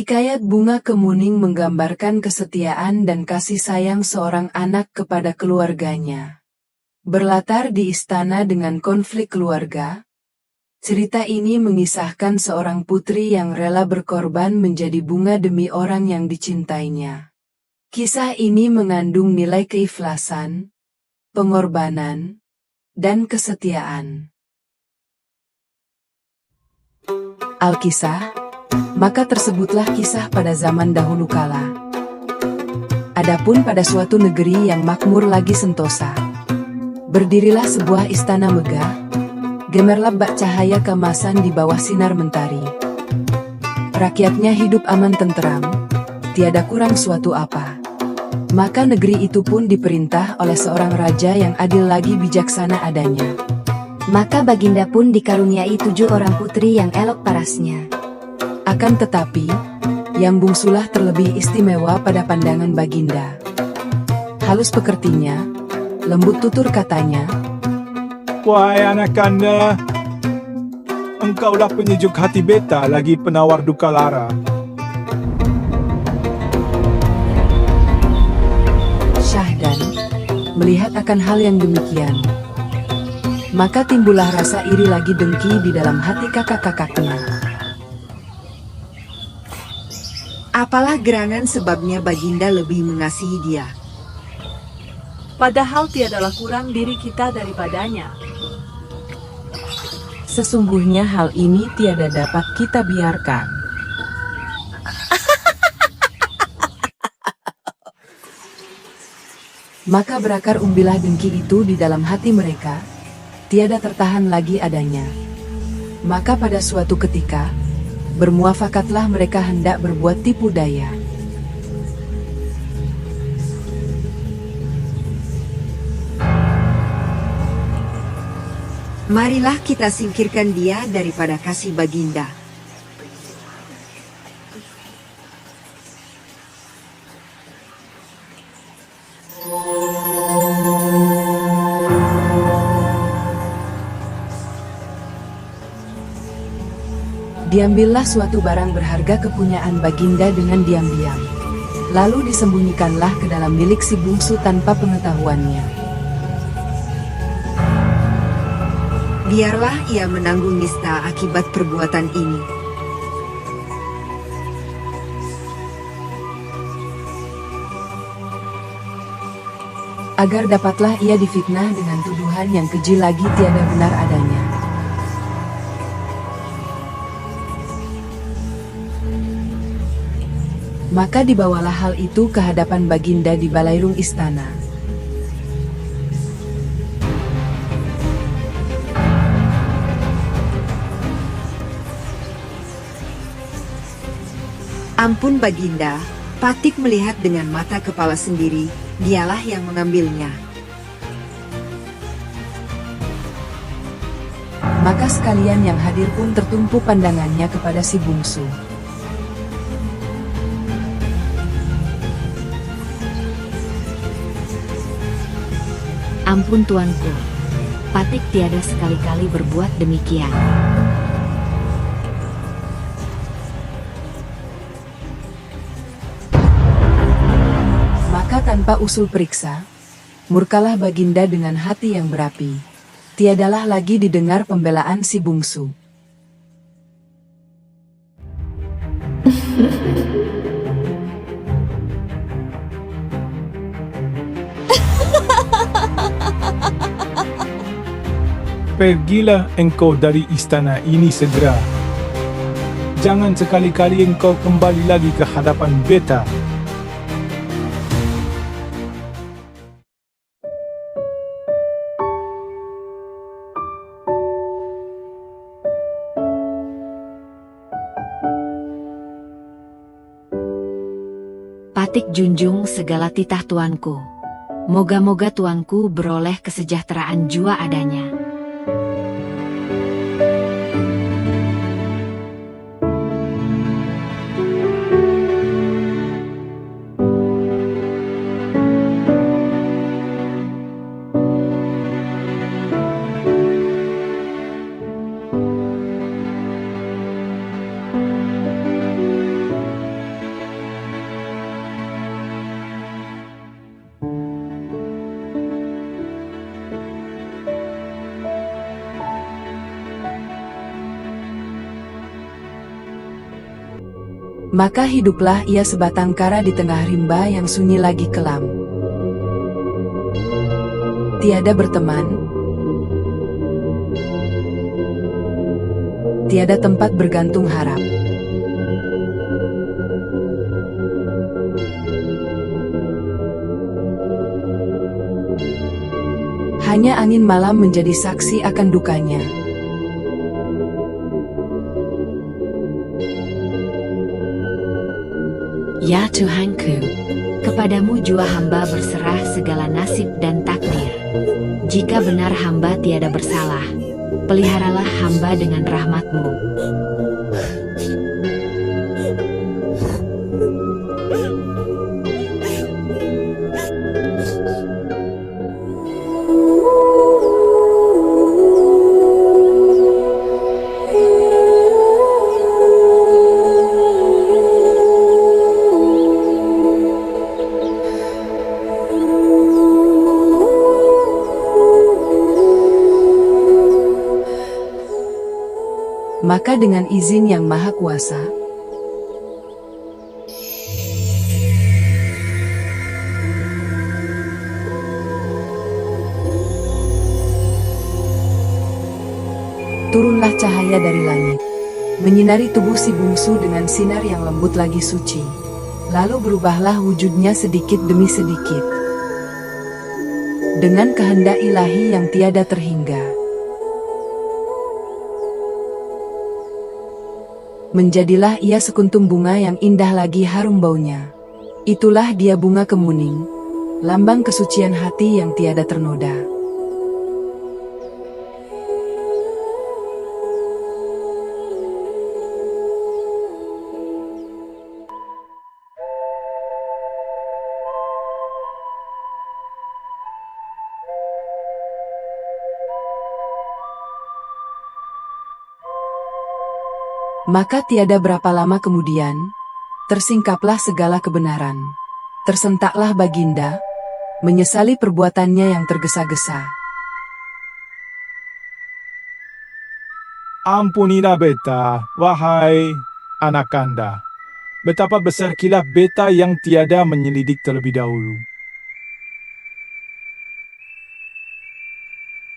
Hikayat Bunga Kemuning menggambarkan kesetiaan dan kasih sayang seorang anak kepada keluarganya. Berlatar di istana dengan konflik keluarga, cerita ini mengisahkan seorang putri yang rela berkorban menjadi bunga demi orang yang dicintainya. Kisah ini mengandung nilai keikhlasan, pengorbanan, dan kesetiaan. Alkisah, maka tersebutlah kisah pada zaman dahulu kala. Adapun pada suatu negeri yang makmur lagi sentosa, berdirilah sebuah istana megah, gemerlap bak cahaya keemasan di bawah sinar mentari. Rakyatnya hidup aman tenteram, tiada kurang suatu apa. Maka negeri itu pun diperintah oleh seorang raja yang adil lagi bijaksana adanya. Maka Baginda pun dikaruniai 7 orang putri yang elok parasnya. Akan tetapi, yang bungsulah terlebih istimewa pada pandangan Baginda. Halus pekertinya, lembut tutur katanya, "Wahai anak kanda, engkaulah penyejuk hati beta lagi penawar duka lara." Syahdan melihat akan hal yang demikian, maka timbullah rasa iri lagi dengki di dalam hati kakak-kakaknya. Apalah gerangan sebabnya Baginda lebih mengasihi dia. Padahal tiadalah kurang diri kita daripadanya. Sesungguhnya hal ini tiada dapat kita biarkan. Maka berakar umbilah dengki itu di dalam hati mereka, tiada tertahan lagi adanya. Maka pada suatu ketika, bermuafakatlah mereka hendak berbuat tipu daya. Marilah kita singkirkan dia daripada kasih Baginda. Diambillah suatu barang berharga kepunyaan Baginda dengan diam-diam. Lalu disembunyikanlah ke dalam milik si bungsu tanpa pengetahuannya. Biarlah ia menanggung nista akibat perbuatan ini. Agar dapatlah ia difitnah dengan tuduhan yang keji lagi tiada benar adanya. Maka dibawalah hal itu ke hadapan Baginda di balairung istana. Ampun Baginda, Patik melihat dengan mata kepala sendiri, dialah yang mengambilnya. Maka sekalian yang hadir pun tertumpu pandangannya kepada si bungsu. Ampun tuanku, Patik tiada sekali-kali berbuat demikian. Maka tanpa usul periksa, murkalah Baginda dengan hati yang berapi. Tiadalah lagi didengar pembelaan si bungsu. Pergilah engkau dari istana ini segera. Jangan sekali-kali engkau kembali lagi ke hadapan beta. Patik junjung segala titah tuanku. Moga-moga tuanku beroleh kesejahteraan jua adanya. Maka hiduplah ia sebatang kara di tengah rimba yang sunyi lagi kelam. Tiada berteman, tiada tempat bergantung harap. Hanya angin malam menjadi saksi akan dukanya. Ya Tuhanku, kepadamu jua hamba berserah segala nasib dan takdir. Jika benar hamba tiada bersalah, peliharalah hamba dengan rahmat-Mu. Maka dengan izin Yang Maha Kuasa, turunlah cahaya dari langit, menyinari tubuh si bungsu dengan sinar yang lembut lagi suci. Lalu berubahlah wujudnya sedikit demi sedikit, dengan kehendak ilahi yang tiada terhingga. Menjadilah ia sekuntum bunga yang indah lagi harum baunya. Itulah dia bunga kemuning, lambang kesucian hati yang tiada ternoda. Maka tiada berapa lama kemudian, tersingkaplah segala kebenaran. Tersentaklah Baginda, menyesali perbuatannya yang tergesa-gesa. Ampunilah beta, wahai anak Kanda. Betapa besar kilap beta yang tiada menyelidik terlebih dahulu.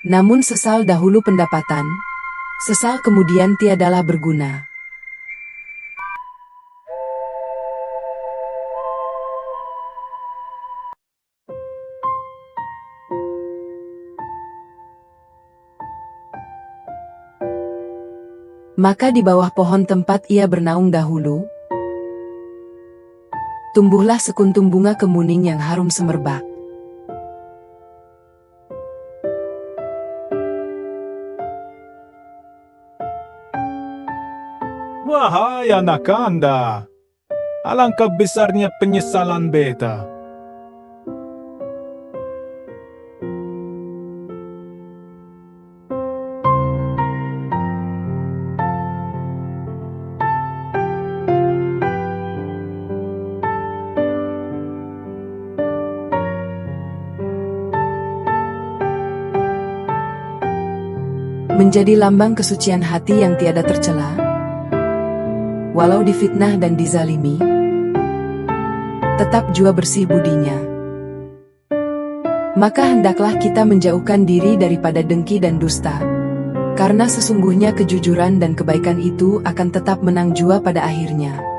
Namun sesal dahulu pendapatan, sesal kemudian tiadalah berguna. Maka di bawah pohon tempat ia bernaung dahulu, tumbuhlah sekuntum bunga kemuning yang harum semerbak. Wahai anak Kanda, alangkah besarnya penyesalan beta. Menjadi lambang kesucian hati yang tiada tercela, walau difitnah dan dizalimi, tetap jua bersih budinya. Maka hendaklah kita menjauhkan diri daripada dengki dan dusta, karena sesungguhnya kejujuran dan kebaikan itu akan tetap menang jua pada akhirnya.